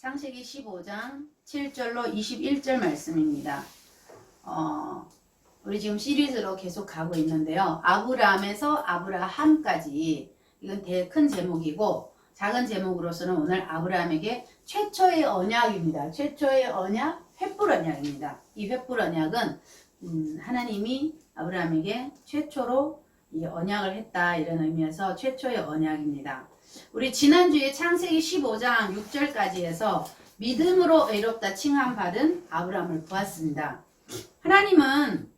창세기 15장 7절로 21절 말씀입니다. 우리 지금 시리즈로 계속 가고 있는데요. 아브라함에서 아브라함까지, 이건 되게 큰 제목이고, 작은 제목으로서는 오늘 아브라함에게 최초의 언약입니다. 최초의 언약, 횃불 언약입니다. 이 횃불 언약은 하나님이 아브라함에게 최초로 이 언약을 했다, 이런 의미에서 최초의 언약입니다. 우리 지난주에 창세기 15장 6절까지 해서 믿음으로 의롭다 칭함받은 아브라함을 보았습니다. 하나님은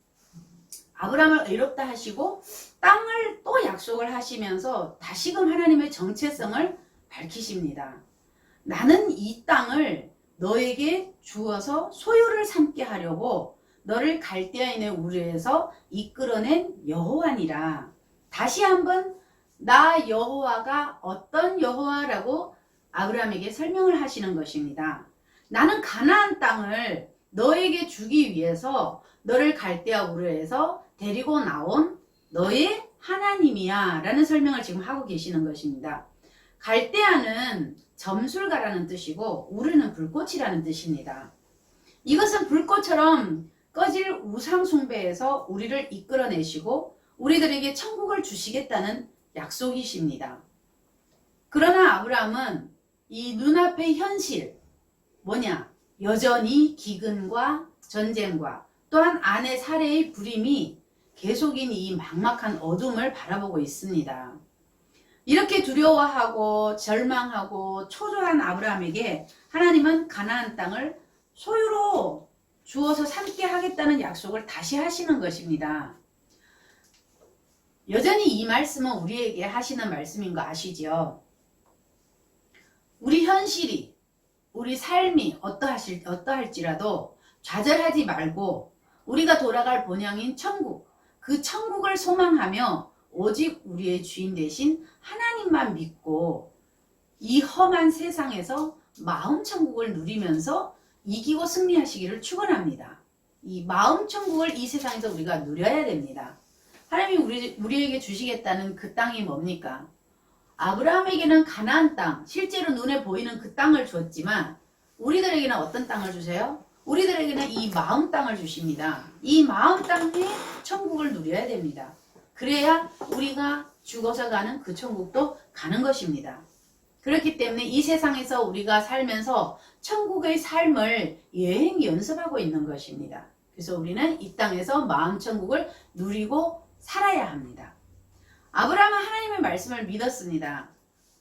아브라함을 의롭다 하시고 땅을 또 약속을 하시면서 다시금 하나님의 정체성을 밝히십니다. 나는 이 땅을 너에게 주어서 소유를 삼게 하려고 너를 갈대아인의 우르에서 이끌어낸 여호와니라. 다시 한번 나 여호와가 어떤 여호와라고 아브라함에게 설명을 하시는 것입니다. 나는 가나안 땅을 너에게 주기 위해서 너를 갈대아 우르에서 데리고 나온 너의 하나님이야 라는 설명을 지금 하고 계시는 것입니다. 갈대아는 점술가라는 뜻이고 우르는 불꽃이라는 뜻입니다. 이것은 불꽃처럼 꺼질 우상 숭배에서 우리를 이끌어내시고 우리들에게 천국을 주시겠다는 약속이십니다. 그러나 아브라함은 이 눈앞의 현실, 뭐냐? 여전히 기근과 전쟁과 또한 아내 사례의 불임이 계속인 이 막막한 어둠을 바라보고 있습니다. 이렇게 두려워하고 절망하고 초조한 아브라함에게 하나님은 가나안 땅을 소유로 주어서 삼게 하겠다는 약속을 다시 하시는 것입니다. 여전히 이 말씀은 우리에게 하시는 말씀인 거 아시죠? 우리 현실이, 우리 삶이 어떠할지라도 좌절하지 말고 우리가 돌아갈 본향인 천국, 그 천국을 소망하며 오직 우리의 주인 되신 하나님만 믿고 이 험한 세상에서 마음 천국을 누리면서 이기고 승리하시기를 축원합니다. 이 마음 천국을 이 세상에서 우리가 누려야 됩니다. 하나님이 우리에게 주시겠다는 그 땅이 뭡니까? 아브라함에게는 가나안 땅, 실제로 눈에 보이는 그 땅을 줬지만 우리들에게는 어떤 땅을 주세요? 우리들에게는 이 마음 땅을 주십니다. 이 마음 땅에 천국을 누려야 됩니다. 그래야 우리가 죽어서 가는 그 천국도 가는 것입니다. 그렇기 때문에 이 세상에서 우리가 살면서 천국의 삶을 여행 연습하고 있는 것입니다. 그래서 우리는 이 땅에서 마음 천국을 누리고 살아야 합니다. 아브라함은 하나님의 말씀을 믿었습니다.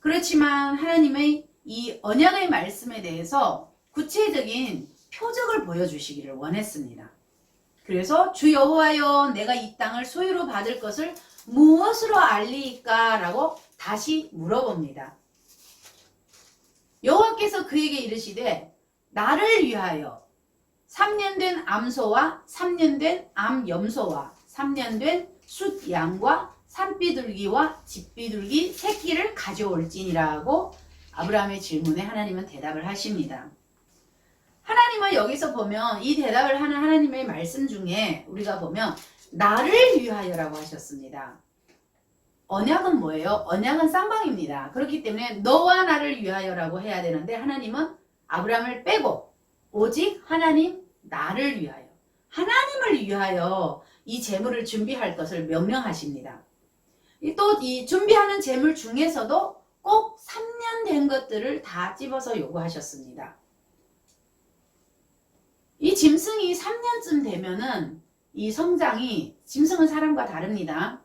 그렇지만 하나님의 이 언약의 말씀에 대해서 구체적인 표적을 보여주시기를 원했습니다. 그래서 주 여호와여 내가 이 땅을 소유로 받을 것을 무엇으로 알리이까? 라고 다시 물어봅니다. 여호와께서 그에게 이르시되 나를 위하여 3년 된 암소와 3년 된 암염소와 3년 된 숫양과 산비둘기와 집비둘기 새끼를 가져올지니라고 아브라함의 질문에 하나님은 대답을 하십니다. 하나님은 여기서 보면 이 대답을 하는 하나님의 말씀 중에 우리가 보면 나를 위하여라고 하셨습니다. 언약은 뭐예요? 언약은 쌍방입니다. 그렇기 때문에 너와 나를 위하여라고 해야 되는데 하나님은 아브라함을 빼고 오직 하나님 나를 위하여, 하나님을 위하여 이 제물을 준비할 것을 명령하십니다. 또 이 준비하는 제물 중에서도 꼭 3년 된 것들을 다 집어서 요구하셨습니다. 이 짐승이 3년쯤 되면은 이 성장이, 짐승은 사람과 다릅니다.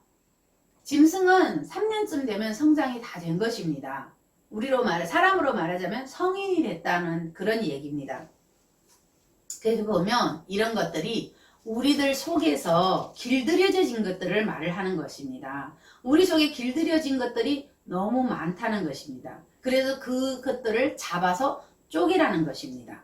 짐승은 3년쯤 되면 성장이 다 된 것입니다. 사람으로 말하자면 성인이 됐다는 그런 얘기입니다. 그래서 보면 이런 것들이 우리들 속에서 길들여진 것들을 말을 하는 것입니다. 우리 속에 길들여진 것들이 너무 많다는 것입니다. 그래서 그것들을 잡아서 쪼개라는 것입니다.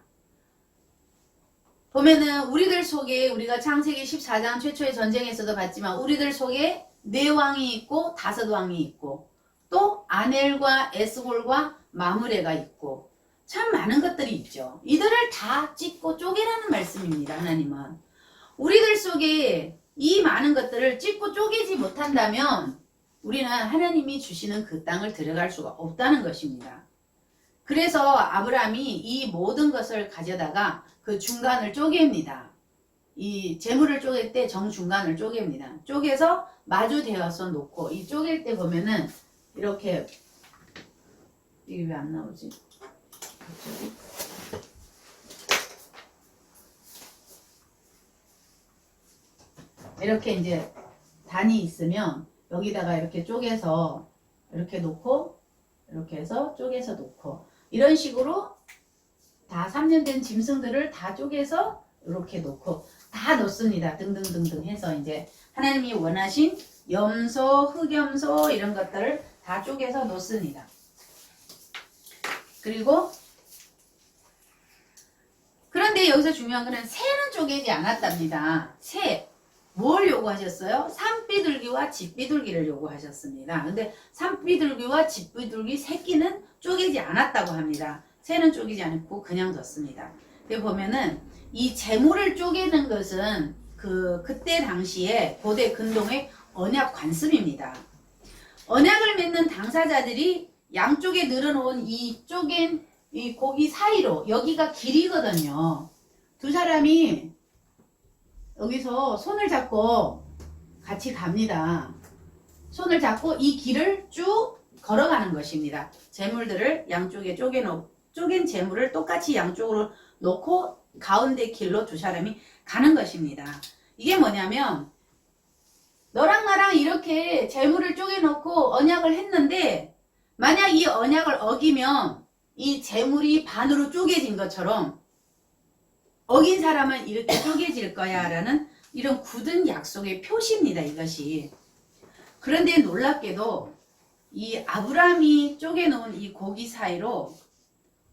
보면은 우리들 속에 우리가 창세기 14장 최초의 전쟁에서도 봤지만 우리들 속에 4왕이 있고 5왕이 있고 또 아넬과 에스골과 마므레가 있고 참 많은 것들이 있죠. 이들을 다 찢고 쪼개라는 말씀입니다. 하나님은 우리들 속에 이 많은 것들을 찢고 쪼개지 못한다면 우리는 하나님이 주시는 그 땅을 들어갈 수가 없다는 것입니다. 그래서 아브라함이 이 모든 것을 가져다가 그 중간을 쪼갭니다. 이 재물을 쪼갤 때 정중간을 쪼갭니다. 쪼개서 마주대어서 놓고, 이 쪼갤 때 보면은 이렇게, 이게 왜 안 나오지? 갑자기? 이렇게 이제 단이 있으면 여기다가 이렇게 쪼개서 이렇게 놓고, 이렇게 해서 쪼개서 놓고, 이런 식으로 다 3년 된 짐승들을 다 쪼개서 이렇게 놓고 다 넣습니다. 등등등등 해서 이제 하나님이 원하신 염소, 흑염소 이런 것들을 다 쪼개서 놓습니다. 그리고 그런데 여기서 중요한 거는 새는 쪼개지 않았답니다. 새. 뭘 요구하셨어요? 산비둘기와 집비둘기를 요구하셨습니다. 근데 산비둘기와 집비둘기 새끼는 쪼개지 않았다고 합니다. 새는 쪼개지 않고 그냥 뒀습니다. 여기 보면은 이 재물을 쪼개는 것은 그때 당시에 고대 근동의 언약 관습입니다. 언약을 맺는 당사자들이 양쪽에 늘어놓은 이 쪼갠 이 고기 사이로, 여기가 길이거든요. 두 사람이 여기서 손을 잡고 같이 갑니다. 손을 잡고 이 길을 쭉 걸어가는 것입니다. 재물들을 양쪽에 쪼갠 재물을 똑같이 양쪽으로 놓고 가운데 길로 두 사람이 가는 것입니다. 이게 뭐냐면 너랑 나랑 이렇게 재물을 쪼개놓고 언약을 했는데 만약 이 언약을 어기면 이 재물이 반으로 쪼개진 것처럼 어긴 사람은 이렇게 쪼개질 거야 라는 이런 굳은 약속의 표시입니다. 이것이. 그런데 놀랍게도 이 아브라함이 쪼개놓은 이 고기 사이로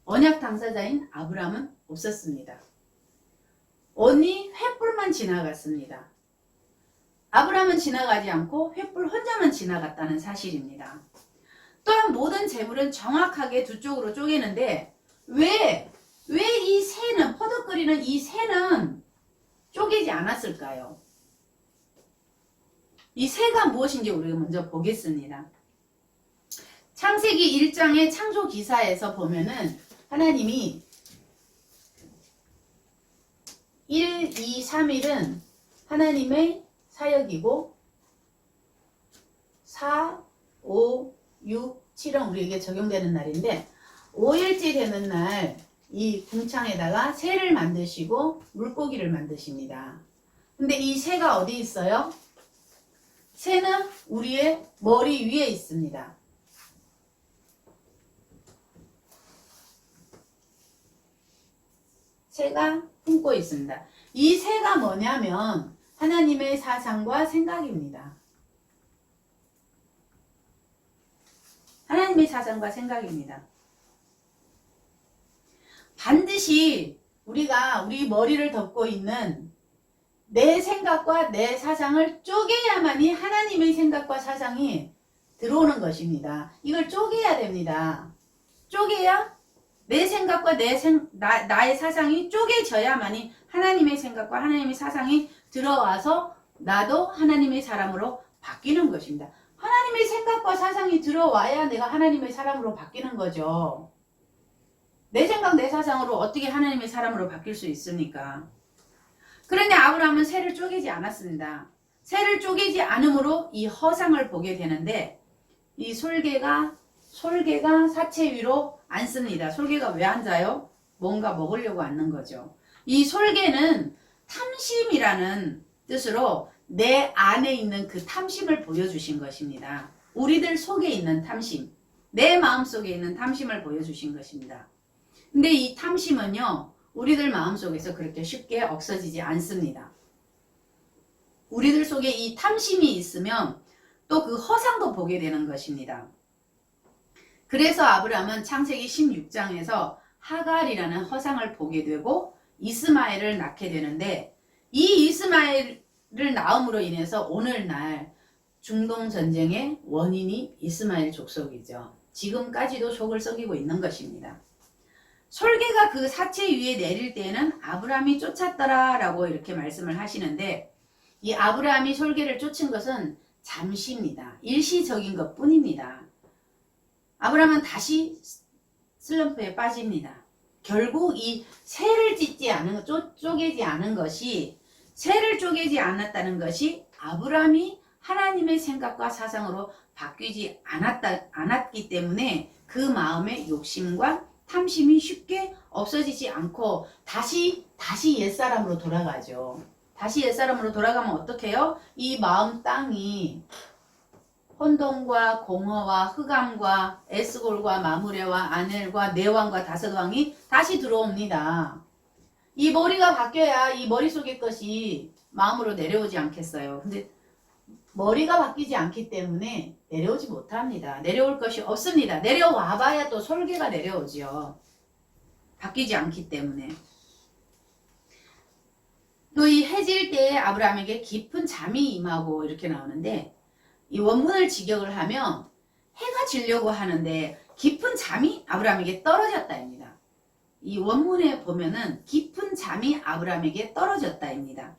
언약 당사자인 아브라함은 없었습니다. 언니 횃불만 지나갔습니다. 아브라함은 지나가지 않고 횃불 혼자만 지나갔다는 사실입니다. 또한 모든 재물은 정확하게 두 쪽으로 쪼개는데 왜 이 새는, 퍼덕거리는 이 새는 쪼개지 않았을까요? 이 새가 무엇인지 우리가 먼저 보겠습니다. 창세기 1장의 창조 기사에서 보면은 하나님이 1, 2, 3일은 하나님의 사역이고 4, 5, 6, 7은 우리에게 적용되는 날인데 5일째 되는 날 이 궁창에다가 새를 만드시고 물고기를 만드십니다. 근데 이 새가 어디 있어요? 새는 우리의 머리 위에 있습니다. 새가 품고 있습니다. 이 새가 뭐냐면 하나님의 사상과 생각입니다. 하나님의 사상과 생각입니다. 반드시 우리가 우리 머리를 덮고 있는 내 생각과 내 사상을 쪼개야만이 하나님의 생각과 사상이 들어오는 것입니다. 이걸 쪼개야 됩니다. 쪼개야 내 생각과 나의 사상이 쪼개져야만이 하나님의 생각과 하나님의 사상이 들어와서 나도 하나님의 사람으로 바뀌는 것입니다. 하나님의 생각과 사상이 들어와야 내가 하나님의 사람으로 바뀌는 거죠. 내 생각, 내 사상으로 어떻게 하나님의 사람으로 바뀔 수 있습니까? 그런데 아브라함은 새를 쪼개지 않았습니다. 새를 쪼개지 않으므로 이 허상을 보게 되는데 이 솔개가 사체 위로 앉습니다. 솔개가 왜 앉아요? 뭔가 먹으려고 앉는 거죠. 이 솔개는 탐심이라는 뜻으로 내 안에 있는 그 탐심을 보여주신 것입니다. 우리들 속에 있는 탐심, 내 마음속에 있는 탐심을 보여주신 것입니다. 근데 이 탐심은요, 우리들 마음속에서 그렇게 쉽게 없어지지 않습니다. 우리들 속에 이 탐심이 있으면 또 그 허상도 보게 되는 것입니다. 그래서 아브라함은 창세기 16장에서 하갈이라는 허상을 보게 되고 이스마엘을 낳게 되는데 이 이스마엘을 낳음으로 인해서 오늘날 중동전쟁의 원인이 이스마엘 족속이죠. 지금까지도 속을 썩이고 있는 것입니다. 솔개가 그 사체 위에 내릴 때에는 아브라함이 쫓았더라 라고 이렇게 말씀을 하시는데 이 아브라함이 솔개를 쫓은 것은 잠시입니다. 일시적인 것 뿐입니다. 아브라함은 다시 슬럼프에 빠집니다. 결국 이 새를 찢지 않은 쪼개지 않은 것이 새를 쪼개지 않았다는 것이 아브라함이 하나님의 생각과 사상으로 바뀌지 않았기 때문에 그 마음의 욕심과 탐심이 쉽게 없어지지 않고 다시 옛사람으로 돌아가죠. 다시 옛사람으로 돌아가면 어떻게 해요? 이 마음 땅이 혼돈과 공허와 흑암과 에스골과 마무레와 아넬과 네왕과 다섯왕이 다시 들어옵니다. 이 머리가 바뀌어야 이 머릿속의 것이 마음으로 내려오지 않겠어요. 근데 머리가 바뀌지 않기 때문에 내려오지 못합니다. 내려올 것이 없습니다. 내려와 봐야 또 솔개가 내려오죠. 바뀌지 않기 때문에. 또 이 해질 때에 아브라함에게 깊은 잠이 임하고 이렇게 나오는데 이 원문을 직역을 하면 해가 지려고 하는데 깊은 잠이 아브라함에게 떨어졌다입니다. 이 원문에 보면은 깊은 잠이 아브라함에게 떨어졌다입니다.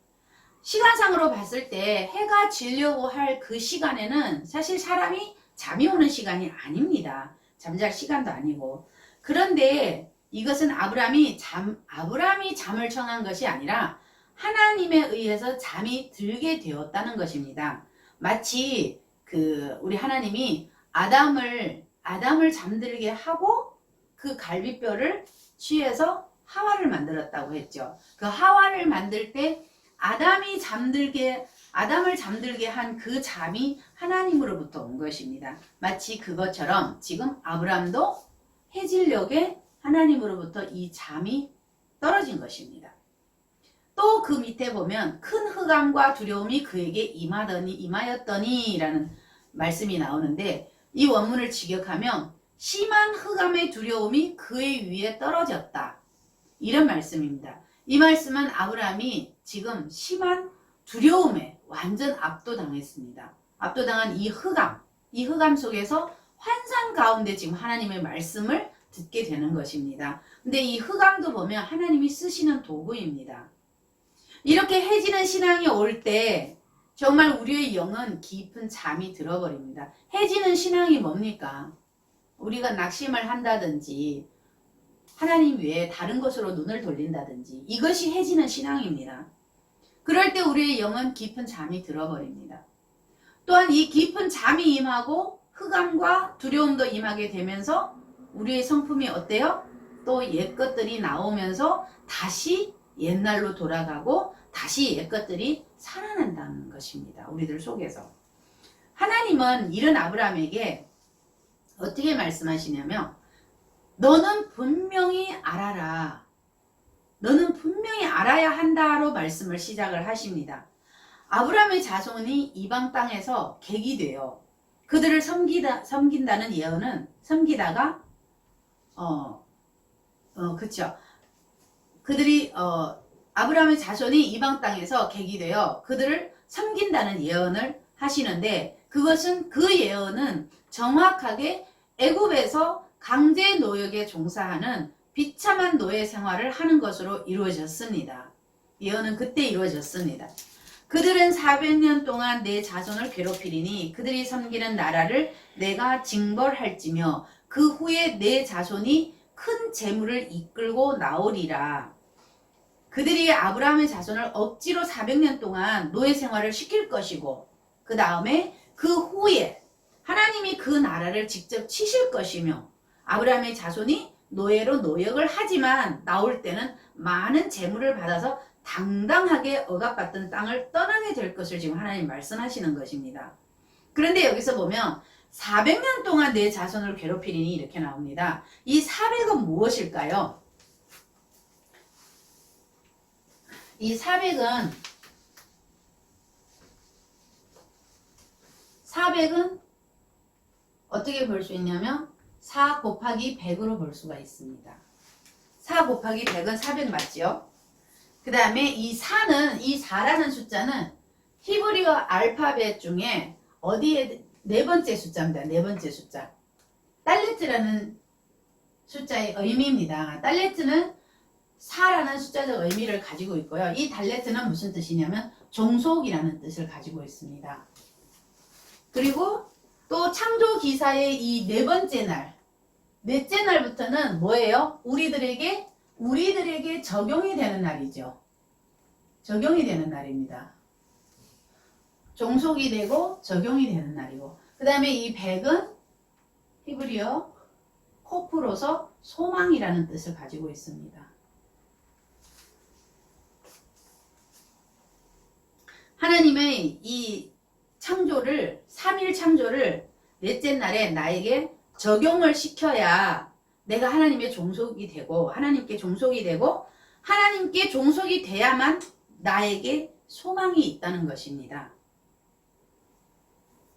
시간상으로 봤을 때 해가 지려고 할 그 시간에는 사실 사람이 잠이 오는 시간이 아닙니다. 잠잘 시간도 아니고. 그런데 이것은 아브라함이 잠을 청한 것이 아니라 하나님에 의해서 잠이 들게 되었다는 것입니다. 마치 우리 하나님이 아담을 잠들게 하고 그 갈비뼈를 취해서 하와를 만들었다고 했죠. 그 하와를 만들 때 아담을 잠들게 한 그 잠이 하나님으로부터 온 것입니다. 마치 그것처럼 지금 아브라함도 해질녘에 하나님으로부터 이 잠이 떨어진 것입니다. 또 그 밑에 보면 큰 흑암과 두려움이 그에게 임하였더니 라는 말씀이 나오는데 이 원문을 직역하면 심한 흑암의 두려움이 그의 위에 떨어졌다. 이런 말씀입니다. 이 말씀은 아브라함이 지금 심한 두려움에 완전 압도당했습니다. 압도당한 이 흑암 속에서 환상 가운데 지금 하나님의 말씀을 듣게 되는 것입니다. 근데 이 흑암도 보면 하나님이 쓰시는 도구입니다. 이렇게 해지는 신앙이 올 때 정말 우리의 영은 깊은 잠이 들어버립니다. 해지는 신앙이 뭡니까? 우리가 낙심을 한다든지 하나님 외에 다른 것으로 눈을 돌린다든지 이것이 해지는 신앙입니다. 그럴 때 우리의 영은 깊은 잠이 들어버립니다. 또한 이 깊은 잠이 임하고 흑암과 두려움도 임하게 되면서 우리의 성품이 어때요? 또 옛것들이 나오면서 다시 옛날로 돌아가고 다시 옛것들이 살아난다는 것입니다. 우리들 속에서. 하나님은 이런 아브라함에게 어떻게 말씀하시냐면 너는 분명히 알아라. 너는 분명히 알아야 한다로 말씀을 시작을 하십니다. 아브라함의 자손이 이방 땅에서 객이 돼요. 그들을 섬긴다는 예언은 섬기다가 그쵸. 그들이 아브라함의 자손이 이방 땅에서 객이 되어 그들을 섬긴다는 예언을 하시는데 그것은 그 예언은 정확하게 애굽에서 강제 노역에 종사하는 비참한 노예 생활을 하는 것으로 이루어졌습니다. 예언은 그때 이루어졌습니다. 그들은 400년 동안 내 자손을 괴롭히리니 그들이 섬기는 나라를 내가 징벌할지며 그 후에 내 자손이 큰 재물을 이끌고 나오리라. 그들이 아브라함의 자손을 억지로 400년 동안 노예 생활을 시킬 것이고 그 다음에 그 후에 하나님이 그 나라를 직접 치실 것이며 아브라함의 자손이 노예로 노역을 하지만 나올 때는 많은 재물을 받아서 당당하게 억압받던 땅을 떠나게 될 것을 지금 하나님 말씀하시는 것입니다. 그런데 여기서 보면 400년 동안 내 자손을 괴롭히리니 이렇게 나옵니다. 이 400은 무엇일까요? 이 400은 어떻게 볼 수 있냐면 4 곱하기 100으로 볼 수가 있습니다. 4 곱하기 100은 400 맞죠? 그 다음에 이 4라는 숫자는 히브리어 알파벳 중에 어디에 네 번째 숫자입니다. 네 번째 숫자. 딸레트라는 숫자의 의미입니다. 딸레트는 4라는 숫자적 의미를 가지고 있고요. 이 달레트는 무슨 뜻이냐면 종속이라는 뜻을 가지고 있습니다. 그리고 또 창조기사의 이 네 번째 날, 넷째 날부터는 뭐예요? 우리들에게 적용이 되는 날이죠. 적용이 되는 날입니다. 종속이 되고 적용이 되는 날이고, 그 다음에 이 백은 히브리어 코프로서 소망이라는 뜻을 가지고 있습니다. 하나님의 이 창조를, 3일 창조를 넷째 날에 나에게 적용을 시켜야 내가 하나님의 종속이 되고, 하나님께 종속이 되고, 하나님께 종속이 돼야만 나에게 소망이 있다는 것입니다.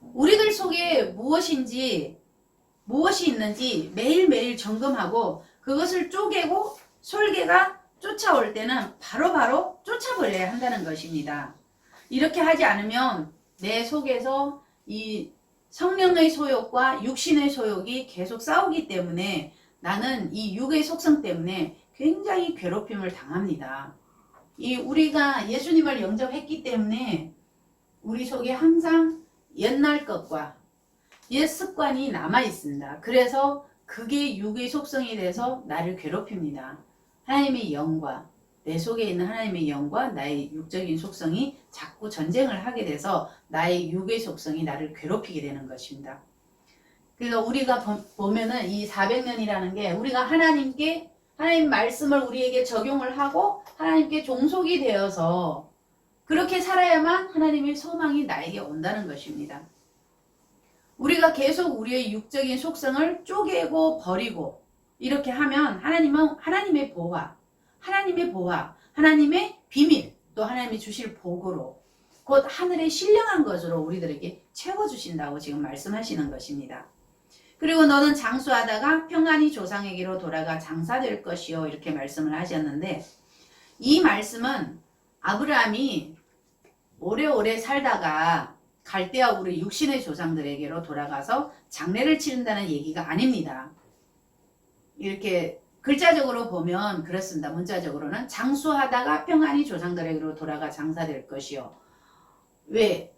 우리들 속에 무엇이 있는지 매일매일 점검하고 그것을 쪼개고 솔개가 쫓아올 때는 바로바로 쫓아버려야 한다는 것입니다. 이렇게 하지 않으면 내 속에서 이 성령의 소욕과 육신의 소욕이 계속 싸우기 때문에 나는 이 육의 속성 때문에 굉장히 괴롭힘을 당합니다. 우리가 예수님을 영접했기 때문에 우리 속에 항상 옛날 것과 옛 습관이 남아 있습니다. 그래서 그게 육의 속성이 돼서 나를 괴롭힙니다. 하나님의 영과 내 속에 있는 하나님의 영과 나의 육적인 속성이 자꾸 전쟁을 하게 돼서 나의 육의 속성이 나를 괴롭히게 되는 것입니다. 그래서 우리가 보면은 이 400년이라는 게 우리가 하나님 말씀을 우리에게 적용을 하고 하나님께 종속이 되어서 그렇게 살아야만 하나님의 소망이 나에게 온다는 것입니다. 우리가 계속 우리의 육적인 속성을 쪼개고 버리고 이렇게 하면 하나님은 하나님의 보화, 하나님의 비밀, 또 하나님이 주실 복으로 곧 하늘의 신령한 것으로 우리들에게 채워주신다고 지금 말씀하시는 것입니다. 그리고 너는 장수하다가 평안히 조상에게로 돌아가 장사될 것이요, 이렇게 말씀을 하셨는데, 이 말씀은 아브라함이 오래오래 살다가 갈대아 우리 육신의 조상들에게로 돌아가서 장례를 치른다는 얘기가 아닙니다. 이렇게 글자적으로 보면 그렇습니다. 문자적으로는 장수하다가 평안히 조상들에게로 돌아가 장사될 것이요. 왜?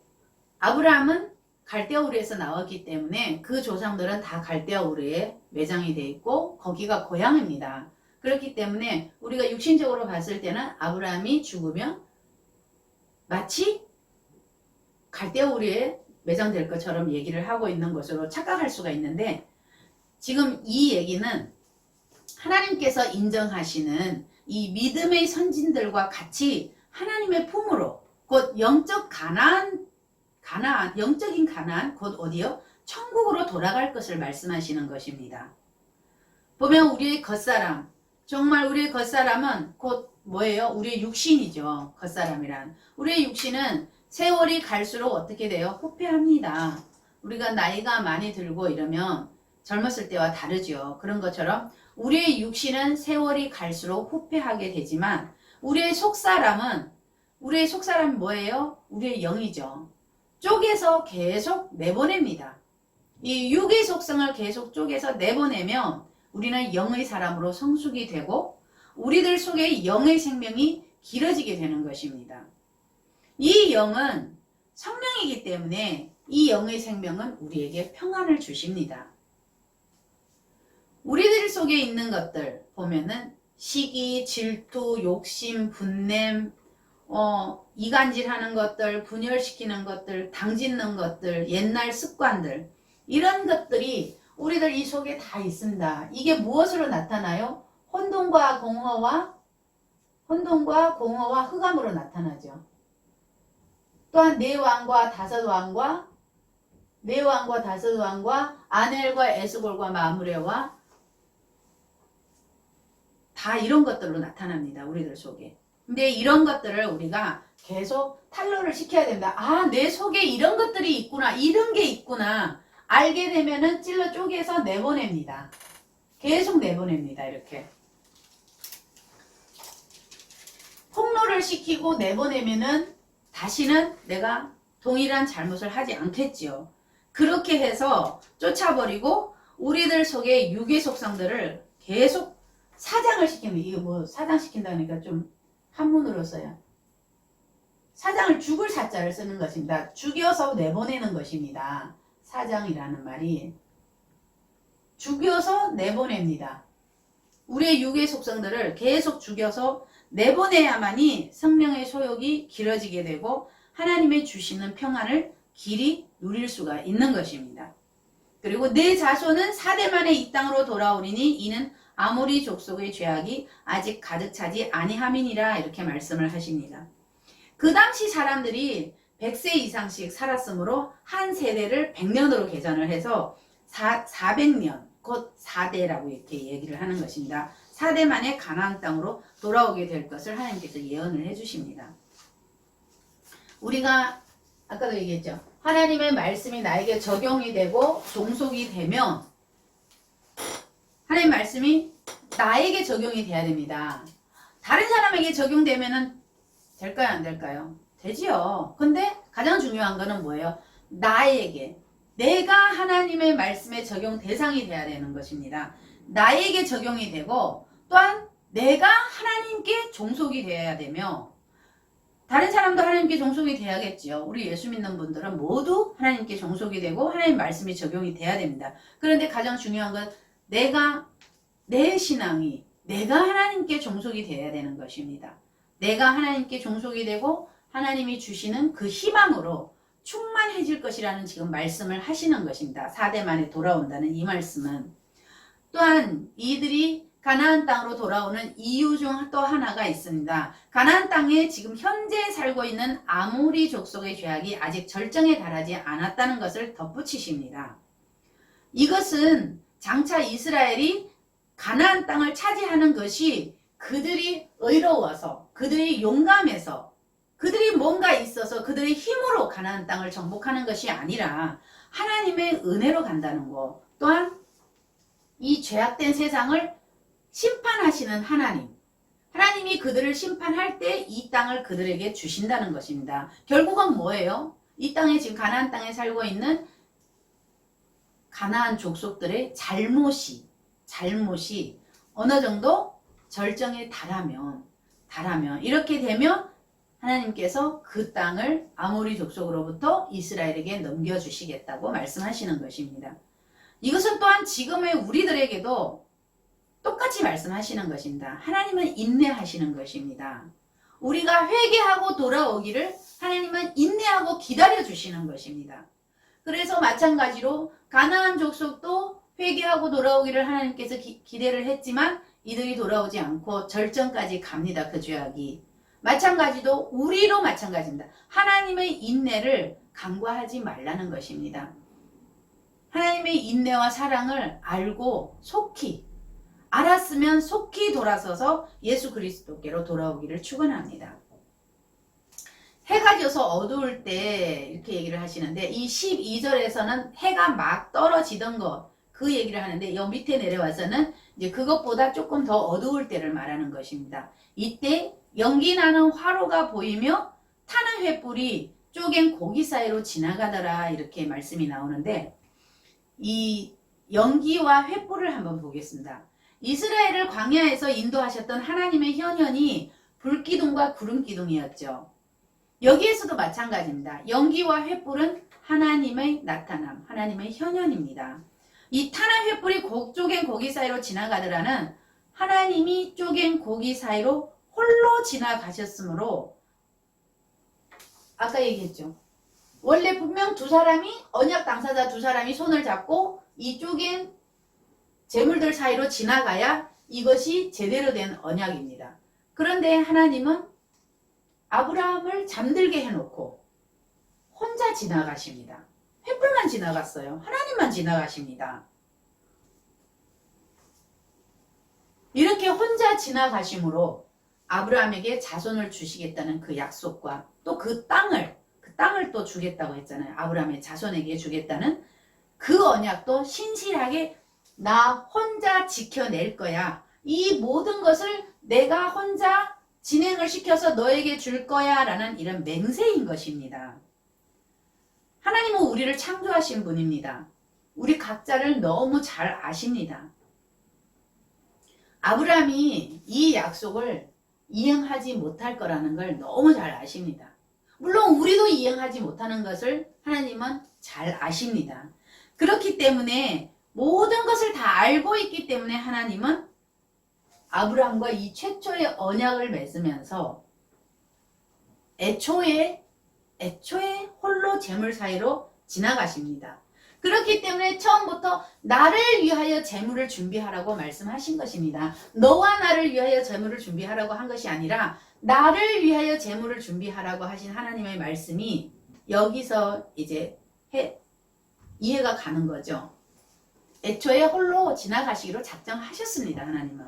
아브라함은 갈대아 우르에서 나왔기 때문에 그 조상들은 다 갈대아 우르에 매장이 되어 있고 거기가 고향입니다. 그렇기 때문에 우리가 육신적으로 봤을 때는 아브라함이 죽으면 마치 갈대아 우르에 매장될 것처럼 얘기를 하고 있는 것으로 착각할 수가 있는데, 지금 이 얘기는 하나님께서 인정하시는 이 믿음의 선진들과 같이 하나님의 품으로 곧 영적인 가나안 곧 어디요? 천국으로 돌아갈 것을 말씀하시는 것입니다. 보면 우리의 겉사람, 정말 우리의 겉사람은 곧 뭐예요? 우리의 육신이죠. 겉사람이란. 우리의 육신은 세월이 갈수록 어떻게 돼요? 후퇴합니다. 우리가 나이가 많이 들고 이러면 젊었을 때와 다르죠. 그런 것처럼 우리의 육신은 세월이 갈수록 후퇴하게 되지만 우리의 속사람이 뭐예요? 우리의 영이죠. 쪼개서 계속 내보냅니다. 이 육의 속성을 계속 쪼개서 내보내면 우리는 영의 사람으로 성숙이 되고 우리들 속에 영의 생명이 길어지게 되는 것입니다. 이 영은 성령이기 때문에 이 영의 생명은 우리에게 평안을 주십니다. 우리들 속에 있는 것들 보면은 시기, 질투, 욕심, 분냄, 이간질하는 것들, 분열시키는 것들, 당짓는 것들, 옛날 습관들, 이런 것들이 우리들 이 속에 다 있습니다. 이게 무엇으로 나타나요? 혼돈과 공허와 흑암으로 나타나죠. 또한 네 왕과 다섯 왕과 아넬과 에스골과 마므레와 다 이런 것들로 나타납니다. 우리들 속에. 근데 이런 것들을 우리가 계속 탄로를 시켜야 됩니다. 아, 내 속에 이런 것들이 있구나. 이런 게 있구나. 알게 되면은 찔러 쪼개서 내보냅니다. 계속 내보냅니다. 이렇게. 폭로를 시키고 내보내면은 다시는 내가 동일한 잘못을 하지 않겠지요. 그렇게 해서 쫓아버리고 우리들 속에 육의 속성들을 계속 사장을 시키는, 이거 뭐 사장시킨다니까 좀 한문으로 써요. 사장을 죽을 사자를 쓰는 것입니다. 죽여서 내보내는 것입니다. 사장이라는 말이. 죽여서 내보냅니다. 우리의 육의 속성들을 계속 죽여서 내보내야만이 생명의 소욕이 길어지게 되고 하나님의 주시는 평안을 길이 누릴 수가 있는 것입니다. 그리고 내 자손은 4대 만에 이 땅으로 돌아오리니 이는 아모리 족속의 죄악이 아직 가득 차지 아니함이니라 이렇게 말씀을 하십니다. 그 당시 사람들이 100세 이상씩 살았으므로 한 세대를 100년으로 계산을 해서 400년 곧 4대라고 이렇게 얘기를 하는 것입니다. 4대 만에 가나안 땅으로 돌아오게 될 것을 하나님께서 예언을 해주십니다. 우리가 아까도 얘기했죠. 하나님의 말씀이 나에게 적용이 되고 종속이 되면 하나님의 말씀이 나에게 적용이 돼야 됩니다. 다른 사람에게 적용되면은 될까요? 안 될까요? 되지요. 근데 가장 중요한 거는 뭐예요? 나에게, 내가 하나님의 말씀에 적용 대상이 돼야 되는 것입니다. 나에게 적용이 되고 또한 내가 하나님께 종속이 되어야 되며 다른 사람도 하나님께 종속이 돼야겠지요. 우리 예수 믿는 분들은 모두 하나님께 종속이 되고 하나님 말씀이 적용이 돼야 됩니다. 그런데 가장 중요한 건 내 신앙이 내가 하나님께 종속이 돼야 되는 것입니다. 내가 하나님께 종속이 되고 하나님이 주시는 그 희망으로 충만해질 것이라는 지금 말씀을 하시는 것입니다. 4대 만에 돌아온다는 이 말씀은 또한 이들이 가나안 땅으로 돌아오는 이유 중 또 하나가 있습니다. 가나안 땅에 지금 현재 살고 있는 아모리 족속의 죄악이 아직 절정에 달하지 않았다는 것을 덧붙이십니다. 이것은 장차 이스라엘이 가나안 땅을 차지하는 것이 그들이 의로워서 그들이 용감해서 그들이 뭔가 있어서 그들의 힘으로 가나안 땅을 정복하는 것이 아니라 하나님의 은혜로 간다는 것, 또한 이 죄악된 세상을 심판하시는 하나님이 그들을 심판할 때 이 땅을 그들에게 주신다는 것입니다. 결국은 뭐예요? 이 땅에 지금 가나안 땅에 살고 있는 가나안 족속들의 잘못이 어느 정도 절정에 달하면 이렇게 되면 하나님께서 그 땅을 아모리 족속으로부터 이스라엘에게 넘겨주시겠다고 말씀하시는 것입니다. 이것은 또한 지금의 우리들에게도 똑같이 말씀하시는 것입니다. 하나님은 인내하시는 것입니다. 우리가 회개하고 돌아오기를 하나님은 인내하고 기다려주시는 것입니다. 그래서 마찬가지로 가나안 족속도 회개하고 돌아오기를 하나님께서 기대를 했지만 이들이 돌아오지 않고 절정까지 갑니다. 그 죄악이. 마찬가지도 우리로 마찬가지입니다. 하나님의 인내를 간과하지 말라는 것입니다. 하나님의 인내와 사랑을 알았으면 속히 돌아서서 예수 그리스도께로 돌아오기를 축원합니다. 해가 져서 어두울 때 이렇게 얘기를 하시는데 이 12절에서는 해가 막 떨어지던 것 그 얘기를 하는데 여 밑에 내려와서는 이제 그것보다 조금 더 어두울 때를 말하는 것입니다. 이때 연기 나는 화로가 보이며 타는 횃불이 쪼갠 고기 사이로 지나가더라 이렇게 말씀이 나오는데 이 연기와 횃불을 한번 보겠습니다. 이스라엘을 광야에서 인도하셨던 하나님의 현현이 불기둥과 구름기둥이었죠. 여기에서도 마찬가지입니다. 연기와 횃불은 하나님의 나타남, 하나님의 현현입니다. 이 타는 횃불이 쪼갠 고기 사이로 지나가더라는 하나님이 쪼갠 고기 사이로 홀로 지나가셨으므로 아까 얘기했죠. 원래 분명 언약 당사자 두 사람이 손을 잡고 이 쪼갠 재물들 사이로 지나가야 이것이 제대로 된 언약입니다. 그런데 하나님은 아브라함을 잠들게 해놓고 혼자 지나가십니다. 횃불만 지나갔어요. 하나님만 지나가십니다. 이렇게 혼자 지나가심으로 아브라함에게 자손을 주시겠다는 그 약속과 또 그 땅을 또 주겠다고 했잖아요. 아브라함의 자손에게 주겠다는 그 언약도 신실하게 나 혼자 지켜낼 거야. 이 모든 것을 내가 혼자 진행을 시켜서 너에게 줄 거야 라는 이런 맹세인 것입니다. 하나님은 우리를 창조하신 분입니다. 우리 각자를 너무 잘 아십니다. 아브라함이 이 약속을 이행하지 못할 거라는 걸 너무 잘 아십니다. 물론 우리도 이행하지 못하는 것을 하나님은 잘 아십니다. 그렇기 때문에 모든 것을 다 알고 있기 때문에 하나님은 아브라함과 이 최초의 언약을 맺으면서 애초에 홀로 재물 사이로 지나가십니다. 그렇기 때문에 처음부터 나를 위하여 재물을 준비하라고 말씀하신 것입니다. 너와 나를 위하여 재물을 준비하라고 한 것이 아니라 나를 위하여 재물을 준비하라고 하신 하나님의 말씀이 여기서 이제 이해가 가는 거죠. 애초에 홀로 지나가시기로 작정하셨습니다. 하나님은.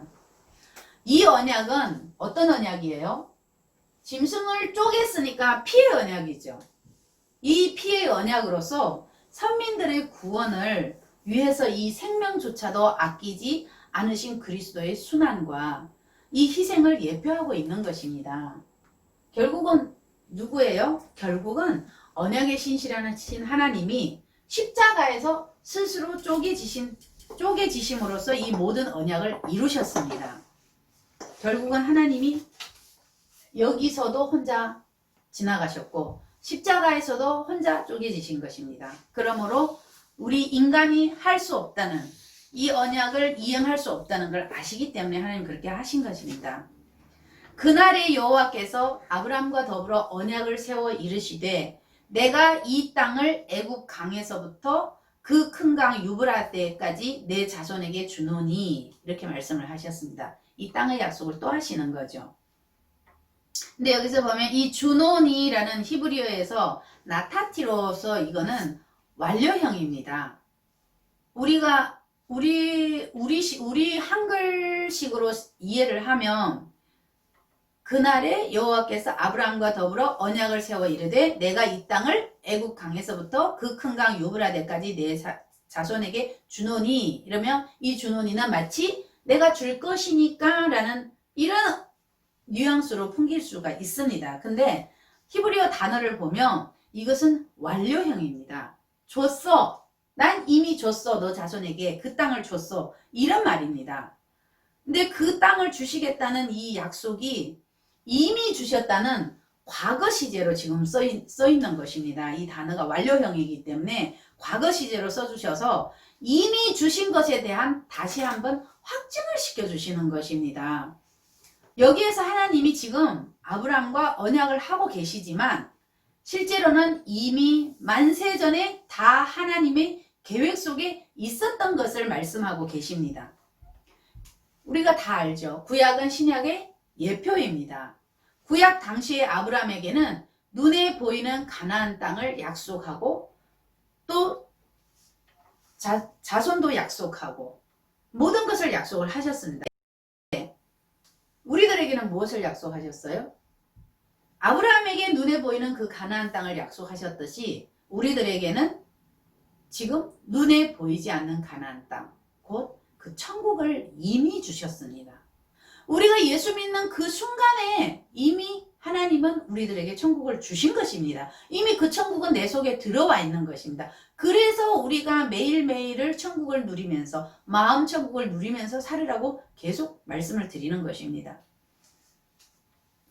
이 언약은 어떤 언약이에요? 짐승을 쪼갰으니까 피의 언약이죠. 이 피의 언약으로서 선민들의 구원을 위해서 이 생명조차도 아끼지 않으신 그리스도의 순환과 이 희생을 예표하고 있는 것입니다. 결국은 누구예요? 결국은 언약의 신실하신 하나님이 십자가에서 스스로 쪼개지심으로써 이 모든 언약을 이루셨습니다. 결국은 하나님이 여기서도 혼자 지나가셨고 십자가에서도 혼자 쪼개지신 것입니다. 그러므로 우리 인간이 할 수 없다는 이 언약을 이행할 수 없다는 걸 아시기 때문에 하나님 그렇게 하신 것입니다. 그날에 여호와께서 아브라함과 더불어 언약을 세워 이르시되 내가 이 땅을 애굽 강에서부터 그 큰 강 유브라데까지 내 자손에게 주노니 이렇게 말씀을 하셨습니다. 이 땅의 약속을 또 하시는 거죠. 근데 여기서 보면 이 주노니라는 히브리어에서 나타티로서 이거는 완료형입니다. 우리 한글식으로 이해를 하면 그날에 여호와께서 아브라함과 더불어 언약을 세워 이르되 내가 이 땅을 애굽 강에서부터 그 큰 강 유브라데까지 내 자손에게 주노니 이러면 이 주노니는 마치 내가 줄 것이니까 라는 이런 뉘앙스로 풍길 수가 있습니다. 근데 히브리어 단어를 보면 이것은 완료형입니다. 줬어. 난 이미 줬어. 너 자손에게 그 땅을 줬어. 이런 말입니다. 근데 그 땅을 주시겠다는 이 약속이 이미 주셨다는 과거 시제로 지금 써 있는 것입니다. 이 단어가 완료형이기 때문에 과거 시제로 써주셔서 이미 주신 것에 대한 다시 한번 확증을 시켜주시는 것입니다. 여기에서 하나님이 지금 아브라함과 언약을 하고 계시지만 실제로는 이미 만세전에 다 하나님의 계획 속에 있었던 것을 말씀하고 계십니다. 우리가 다 알죠. 구약은 신약의 예표입니다. 구약 당시의 아브라함에게는 눈에 보이는 가나안 땅을 약속하고 또 자손도 약속하고 모든 것을 약속을 하셨습니다. 우리들에게는 무엇을 약속하셨어요? 아브라함에게 눈에 보이는 그 가나안 땅을 약속하셨듯이 우리들에게는 지금 눈에 보이지 않는 가나안 땅, 곧 그 천국을 이미 주셨습니다. 우리가 예수 믿는 그 순간에 이미 하나님은 우리들에게 천국을 주신 것입니다. 이미 그 천국은 내 속에 들어와 있는 것입니다. 그래서 우리가 매일매일을 천국을 누리면서 마음 천국을 누리면서 살으라고 계속 말씀을 드리는 것입니다.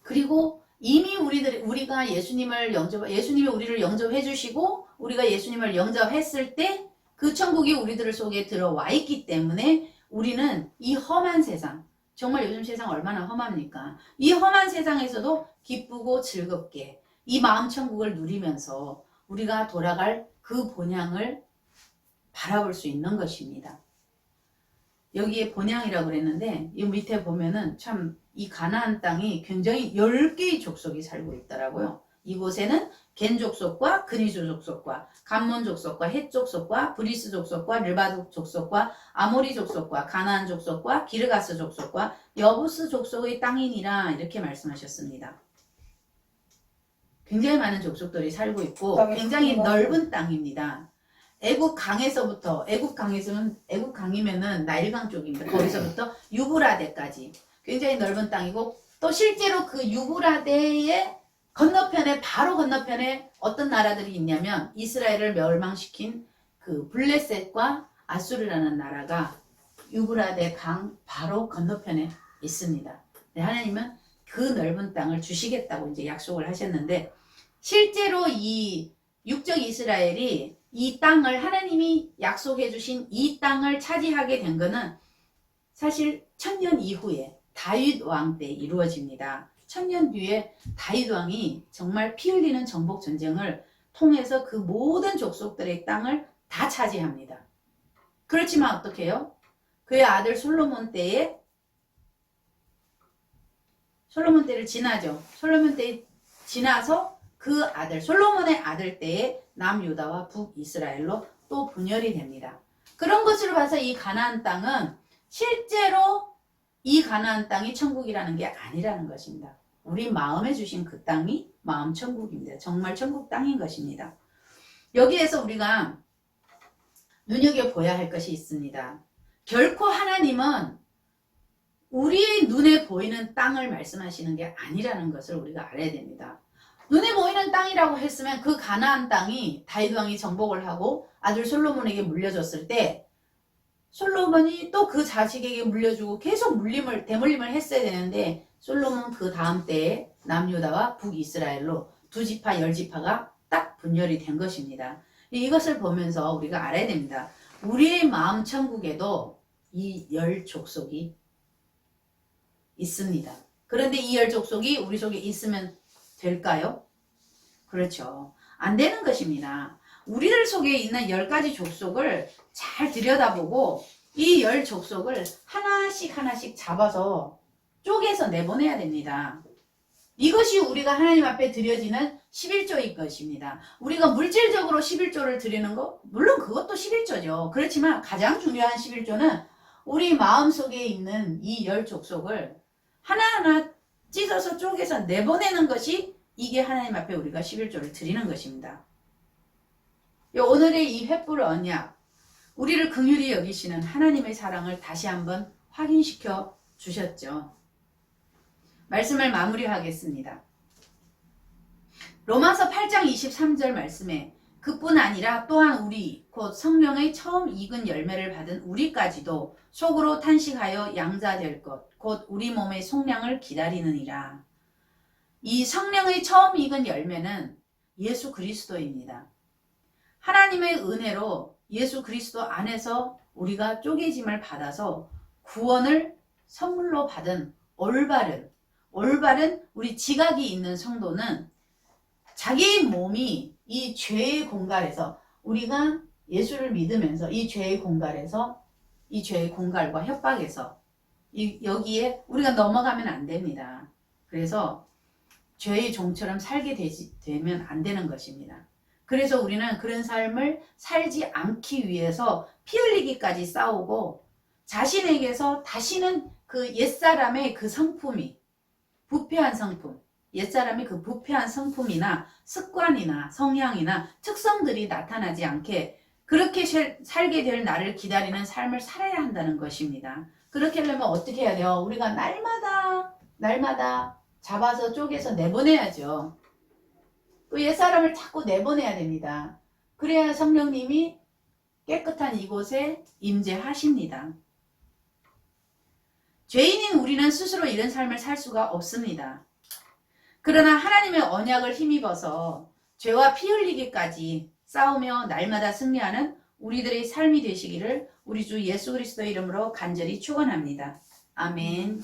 그리고 이미 우리가 예수님이 우리를 영접해 주시고 우리가 예수님을 영접했을 때 그 천국이 우리들 속에 들어와 있기 때문에 우리는 이 험한 세상, 정말 요즘 세상 얼마나 험합니까? 이 험한 세상에서도 기쁘고 즐겁게 이 마음 천국을 누리면서 우리가 돌아갈 그 본향을 바라볼 수 있는 것입니다. 여기에 본향이라고 그랬는데 이 밑에 보면은 참 이 가나안 땅이 굉장히 10개의 족속이 살고 있더라고요. 이곳에는 겐 족속과 그니즈 족속과 감몬 족속과 헷 족속과 브리스 족속과 르바 족속과 아모리 족속과 가나안 족속과 기르가스 족속과 여부스 족속의 땅이니라 이렇게 말씀하셨습니다. 굉장히 많은 족속들이 살고 있고 굉장히 넓은 땅입니다. 애굽 강이면은 나일강 쪽입니다. 거기서부터 유브라데까지 굉장히 넓은 땅이고 또 실제로 그 유브라데의 건너편에 바로 건너편에 어떤 나라들이 있냐면 이스라엘을 멸망시킨 그 블레셋과 아수르라는 나라가 유브라데 강 바로 건너편에 있습니다. 네, 하나님은 그 넓은 땅을 주시겠다고 이제 약속을 하셨는데 실제로 이 육적 이스라엘이 이 땅을 하나님이 약속해 주신 이 땅을 차지하게 된 것은 사실 1000년 이후에 다윗 왕 때 이루어집니다. 1000년 뒤에 다윗 왕이 정말 피 흘리는 정복 전쟁을 통해서 그 모든 족속들의 땅을 다 차지합니다. 그렇지만 어떻게 해요? 그의 아들 솔로몬 때를 지나죠. 솔로몬 때 지나서 그 아들 솔로몬의 아들 때에 남유다와 북이스라엘로 또 분열이 됩니다. 그런 것으로 봐서 이 가나안 땅은 실제로 이 가나안 땅이 천국이라는 게 아니라는 것입니다. 우리 마음에 주신 그 땅이 마음 천국입니다. 정말 천국 땅인 것입니다. 여기에서 우리가 눈여겨봐야 할 것이 있습니다. 결코 하나님은 우리의 눈에 보이는 땅을 말씀하시는 게 아니라는 것을 우리가 알아야 됩니다. 눈에 보이는 땅이라고 했으면 그 가나안 땅이 다윗 왕이 정복을 하고 아들 솔로몬에게 물려줬을 때 솔로몬이 또 그 자식에게 물려주고 계속 대물림을 했어야 되는데 솔로몬 그 다음 때에 남유다와 북이스라엘로 두 지파 10지파가 딱 분열이 된 것입니다. 이것을 보면서 우리가 알아야 됩니다. 우리의 마음 천국에도 이 10족속이 있습니다. 그런데 이 10족속이 우리 속에 있으면 될까요? 그렇죠. 안 되는 것입니다. 우리들 속에 있는 10가지 족속을 잘 들여다보고 이 10족속을 하나씩 잡아서 쪼개서 내보내야 됩니다. 이것이 우리가 하나님 앞에 드려지는 11조일 것입니다. 우리가 물질적으로 11조를 드리는 거 물론 그것도 11조죠. 그렇지만 가장 중요한 11조는 우리 마음속에 있는 이 10족속을 하나하나 찢어서 쪼개서 내보내는 것이 이게 하나님 앞에 우리가 11조를 드리는 것입니다. 오늘의 이 횃불 언약, 우리를 긍휼히 여기시는 하나님의 사랑을 다시 한번 확인시켜 주셨죠. 말씀을 마무리하겠습니다. 로마서 8장 23절 말씀에 그뿐 아니라 또한 우리 곧 성령의 처음 익은 열매를 받은 우리까지도 속으로 탄식하여 양자될 것 곧 우리 몸의 속량을 기다리느니라. 이 성령의 처음 익은 열매는 예수 그리스도입니다. 하나님의 은혜로 예수 그리스도 안에서 우리가 쪼개짐을 받아서 구원을 선물로 받은 올바른 우리 지각이 있는 성도는 자기 몸이 이 죄의 공갈에서 우리가 예수를 믿으면서 이 죄의 공갈과 협박에서 여기에 우리가 넘어가면 안 됩니다. 그래서 죄의 종처럼 살게 되면 안 되는 것입니다. 그래서 우리는 그런 삶을 살지 않기 위해서 피 흘리기까지 싸우고 자신에게서 다시는 그 옛사람의 그 성품이 부패한 성품, 옛사람이 그 부패한 성품이나 습관이나 성향이나 특성들이 나타나지 않게 그렇게 살게 될 나를 기다리는 삶을 살아야 한다는 것입니다. 그렇게 하려면 어떻게 해야 돼요? 우리가 날마다 잡아서 쪼개서 내보내야죠. 그 옛사람을 자꾸 내보내야 됩니다. 그래야 성령님이 깨끗한 이곳에 임재하십니다. 죄인인 우리는 스스로 이런 삶을 살 수가 없습니다. 그러나 하나님의 언약을 힘입어서 죄와 피 흘리기까지 싸우며 날마다 승리하는 우리들의 삶이 되시기를 우리 주 예수 그리스도의 이름으로 간절히 축원합니다. 아멘.